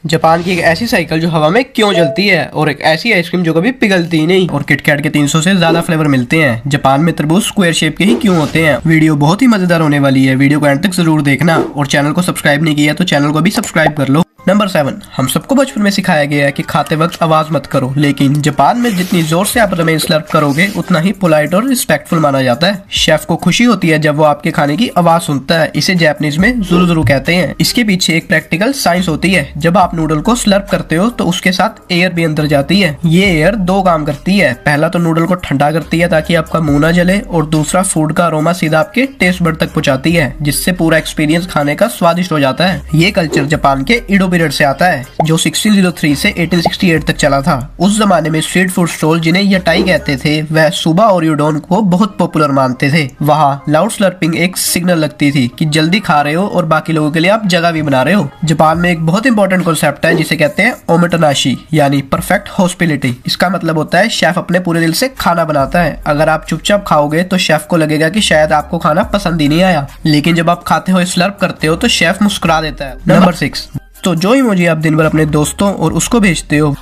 Japan की एक ऐसी साइकिल जो हवा में क्यों जलती है, और एक ऐसी आइसक्रीम जो कभी पिघलती ही नहीं, और किटकैट के 300 से ज्यादा फ्लेवर मिलते हैं। जापान में तरबूज स्क्वायर शेप के ही क्यों होते हैं। वीडियो बहुत ही मजेदार होने वाली है, वीडियो को एंड तक जरूर देखना, और चैनल को सब्सक्राइब नहीं किया तो चैनल को भी सब्सक्राइब कर लो। नंबर 7, हम सबको बचपन में सिखाया गया है कि खाते वक्त आवाज मत करो, लेकिन जापान में जितनी जोर से आप रमेन स्लर्प करोगे उतना ही पोलाइट और रिस्पेक्टफुल माना जाता है। शेफ को खुशी होती है जब वो आपके खाने की आवाज सुनता है। इसे जापानीज में जुरु जुरु कहते हैं। इसके पीछे एक प्रैक्टिकल साइंस होती है। जब आप नूडल को स्लर्प करते हो तो उसके साथ एयर भी अंदर जाती है। ये एयर दो काम करती है। पहला तो नूडल को ठंडा करती है ताकि आपका मुंह ना जले, और दूसरा फूड का अरोमा सीधा आपके टेस्ट बड तक पहुंचाती है, जिससे पूरा एक्सपीरियंस खाने का स्वादिष्ट हो जाता है। ये कल्चर जापान के ईडो पीरियड से आता है, जो 1603 से 1868 तक चला था। उस जमाने में स्ट्रीट फूड स्टॉल, जिन्हें यटाई कहते थे, वह सुबा और यूडोन को बहुत पॉपुलर मानते थे। वहाँ लाउड स्लर्पिंग एक सिग्नल लगती थी कि जल्दी खा रहे हो और बाकी लोगों के लिए आप जगह भी बना रहे हो। जापान में एक बहुत इंपॉर्टेंट कॉन्सेप्ट है जिसे कहते हैं ओमोटेनाशी, यानी परफेक्ट हॉस्पिटलिटी। इसका मतलब होता है शेफ अपने पूरे दिल से खाना बनाता है। अगर आप चुपचाप खाओगे तो शेफ को लगेगा कि शायद आपको खाना पसंद ही नहीं आया, लेकिन जब आप खाते हुए स्लर्प करते हो तो शेफ मुस्कुरा देता है। नंबर 6, तो जो इमोजी आप दिन भर अपने दोस्तों और उसको भेजते हो,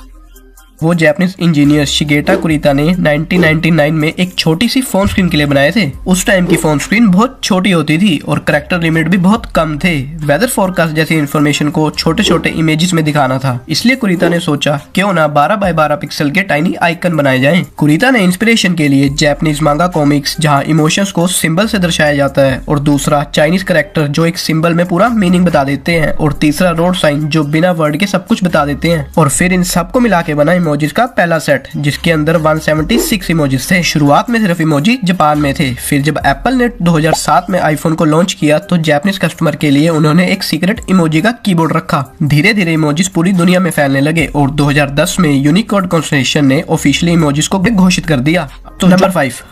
वो जापानीज इंजीनियर शिगेटा कुरिता ने 1999 में एक छोटी सी फोन स्क्रीन के लिए बनाए थे। उस टाइम की फोन स्क्रीन बहुत छोटी होती थी और करेक्टर लिमिट भी बहुत कम थे। वेदर फोरकास्ट जैसी इन्फॉर्मेशन को छोटे छोटे इमेजेस में दिखाना था, इसलिए कुरिता ने सोचा क्यों ना 12 बाय 12 पिक्सल के टाइनी आइकन बनाए जाएं। कुरिता ने इंस्पिरेशन के लिए जापानीज मांगा कॉमिक्स, जहाँ इमोशंस को सिंबल से दर्शाया जाता है, और दूसरा चाइनीज करेक्टर जो एक सिंबल में पूरा मीनिंग बता देते हैं, और तीसरा रोड साइन जो बिना वर्ड के सब कुछ बता देते हैं। और फिर इन सबको मिला के बना इमोजीज का पहला सेट, जिसके अंदर 176 इमोजीज थे। शुरुआत में सिर्फ इमोजी जापान में थे, फिर जब एप्पल ने 2007 में आईफोन को लॉन्च किया तो जापानीज कस्टमर के लिए उन्होंने एक सीक्रेट इमोजी का कीबोर्ड रखा। धीरे धीरे इमोजीज पूरी दुनिया में फैलने लगे, और 2010 में यूनिकोड कॉन्स्टिट्यूशन ने ऑफिशियली इमोजीज को घोषित कर दिया। तो नंबर 5,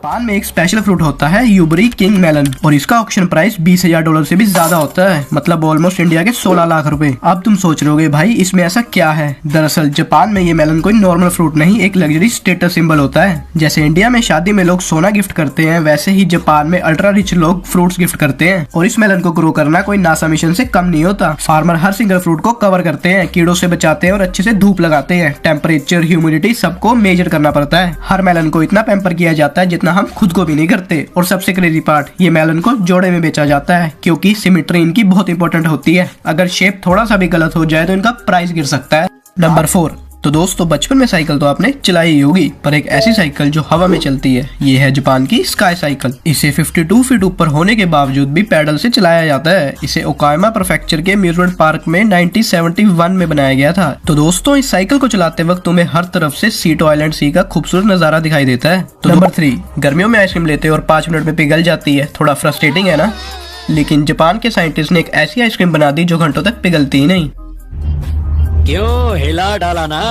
जापान में एक स्पेशल फ्रूट होता है यूबरी किंग मेलन, और इसका ऑक्शन प्राइस $20,000 से भी ज्यादा होता है, मतलब ऑलमोस्ट इंडिया के 16 लाख रुपए। अब तुम सोच रहोगे भाई इसमें ऐसा क्या है। दरअसल जापान में ये मेलन कोई नॉर्मल फ्रूट नहीं, एक लग्जरी स्टेटस सिंबल होता है। जैसे इंडिया में शादी में लोग सोना गिफ्ट करते हैं, वैसे ही जापान में अल्ट्रा रिच लोग फ्रूट्स गिफ्ट करते हैं। और इस मेलन को ग्रो करना कोई नासा मिशन से कम नहीं होता। फार्मर हर सिंगल फ्रूट को कवर करते हैं, कीड़ों से बचाते हैं और अच्छे से धूप लगाते हैं। टेम्परेचर, ह्यूमिडिटी सबको मेजर करना पड़ता है। हर मेलन को इतना पैम्पर किया जाता है जितना हम खुद को भी नहीं करते। और सबसे क्रेजी पार्ट, ये मेलन को जोड़े में बेचा जाता है, क्योंकि सिमेट्री इनकी बहुत इंपॉर्टेंट होती है। अगर शेप थोड़ा सा भी गलत हो जाए तो इनका प्राइस गिर सकता है। नंबर 4, तो दोस्तों बचपन में साइकिल तो आपने चलाई ही होगी, पर एक ऐसी साइकिल जो हवा में चलती है, ये है जापान की स्काई साइकिल। इसे 52 फीट ऊपर होने के बावजूद भी पैडल से चलाया जाता है। इसे ओकायामा प्रेफेक्चर के अम्यूजमेंट पार्क में 1971 में बनाया गया था। तो दोस्तों इस साइकिल को चलाते वक्त तुम्हें हर तरफ से सीटो आइलैंड सी का खूबसूरत नजारा दिखाई देता है। तो नंबर 3, गर्मियों में आइसक्रीम लेते हो और 5 मिनट में पिघल जाती है, थोड़ा फ्रस्ट्रेटिंग है ना। लेकिन जापान के साइंटिस्ट ने एक ऐसी आइसक्रीम बना दी जो घंटों तक पिघलती ही नहीं। क्यों हिला डाला ना।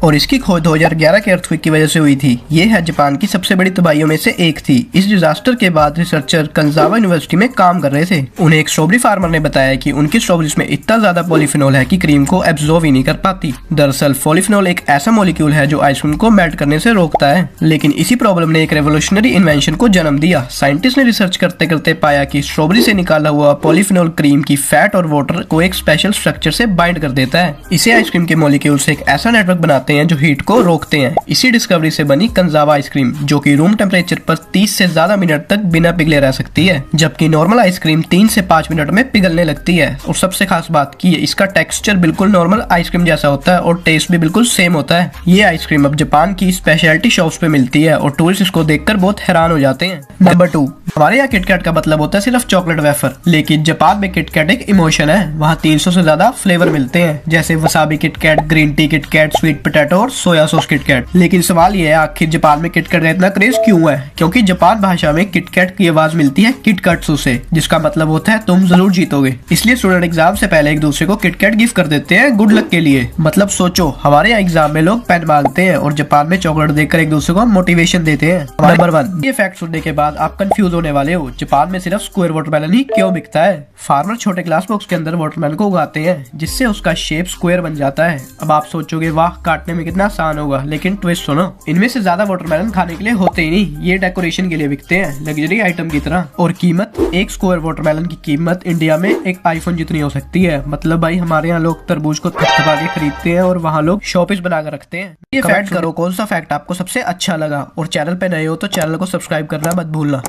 और इसकी खोज 2011 के अर्थक्वेक की वजह से हुई थी। ये है जापान की सबसे बड़ी तबाहियों में से एक थी। इस डिजास्टर के बाद रिसर्चर कंजावा यूनिवर्सिटी में काम कर रहे थे। उन्हें एक स्ट्रॉबेरी फार्मर ने बताया कि उनकी स्ट्रॉबेरीज में इतना ज्यादा पॉलीफिनॉल है कि क्रीम को एब्जॉर्ब ही नहीं कर पाती। दरअसल पॉलीफिनॉल एक ऐसा मॉलिक्यूल है जो आइसक्रीम को मेल्ट करने से रोकता है। लेकिन इसी प्रॉब्लम ने एक रेवोल्यूशनरी इन्वेंशन को जन्म दिया। साइंटिस्ट ने रिसर्च करते करते पाया कि स्ट्रॉबेरी से निकाला हुआ पॉलीफिनॉल क्रीम की फैट और वाटर को एक स्पेशल स्ट्रक्चर से बाइंड कर देता है। इसे आइसक्रीम के मॉलिक्यूल से एक ऐसा नेटवर्क बनाते हैं जो हीट को रोकते हैं। इसी डिस्कवरी से बनी कंजावा आइसक्रीम, जो कि रूम टेम्परेचर पर 30 से ज्यादा मिनट तक बिना पिघले रह सकती है, जबकि नॉर्मल आइसक्रीम 3 से 5 मिनट में पिघलने लगती है। और सबसे खास बात की इसका टेक्सचर बिल्कुल नॉर्मल आइसक्रीम जैसा होता है और टेस्ट भी बिल्कुल सेम होता है। ये आइसक्रीम अब जापान की स्पेशलिटी शॉप्स पे मिलती है और टूरिस्ट इसको देखकर बहुत हैरान हो जाते हैं। नंबर 2, हमारे यहाँ किटकैट का मतलब होता है सिर्फ चॉकलेट वेफर, लेकिन जापान में किटकैट एक इमोशन है। वहाँ 300 से ज्यादा फ्लेवर मिलते हैं, जैसे wasabi KitKat, green tea KitKat, sweet potato और सोया सॉस किटकैट। लेकिन सवाल ये है आखिर जापान में किटकैट का इतना क्रेज क्यों है। क्योंकि जापान भाषा में किटकैट की आवाज मिलती है किटकैट्सु से, जिसका मतलब होता है तुम जरूर जीतोगे। इसलिए स्टूडेंट एग्जाम से पहले एक दूसरे को किटकैट गिफ्ट कर देते हैं गुड लक के लिए। मतलब सोचो, हमारे यहाँ एग्जाम में लोग पेन मांगते हैं और जापान में चॉकलेट देकर एक दूसरे को मोटिवेशन देते हैं। नंबर 1, ये फैक्ट सुनने के बाद आप कंफ्यूज होने वाले हो, जापान में सिर्फ स्क्वायर वाटरमेलन ही क्यों बिकता है। फार्मर छोटे ग्लास बॉक्स के अंदर वाटरमेलन को उगाते हैं, जिससे उसका शेप स्क्वायर बन जाता है। अब आप सोचोगे वाह काटने में कितना आसान होगा, लेकिन ट्विस्ट सुनो, इनमें से ज्यादा वाटरमेलन खाने के लिए होते ही नहीं, ये डेकोरेशन के लिए बिकते हैं लग्जरी आइटम की तरह। और कीमत, एक स्क्वायर वाटरमेलन की कीमत इंडिया में एक आईफोन जितनी हो सकती है। मतलब भाई हमारे यहाँ लोग तरबूज को थपथपा के खरीदते हैं और वहाँ लोग शोपीस बना कर रखते हैं। ये फैक्ट करो कौन सा फैक्ट आपको सबसे अच्छा लगा, और चैनल पे नए हो तो चैनल को सब्सक्राइब करना मत भूलना।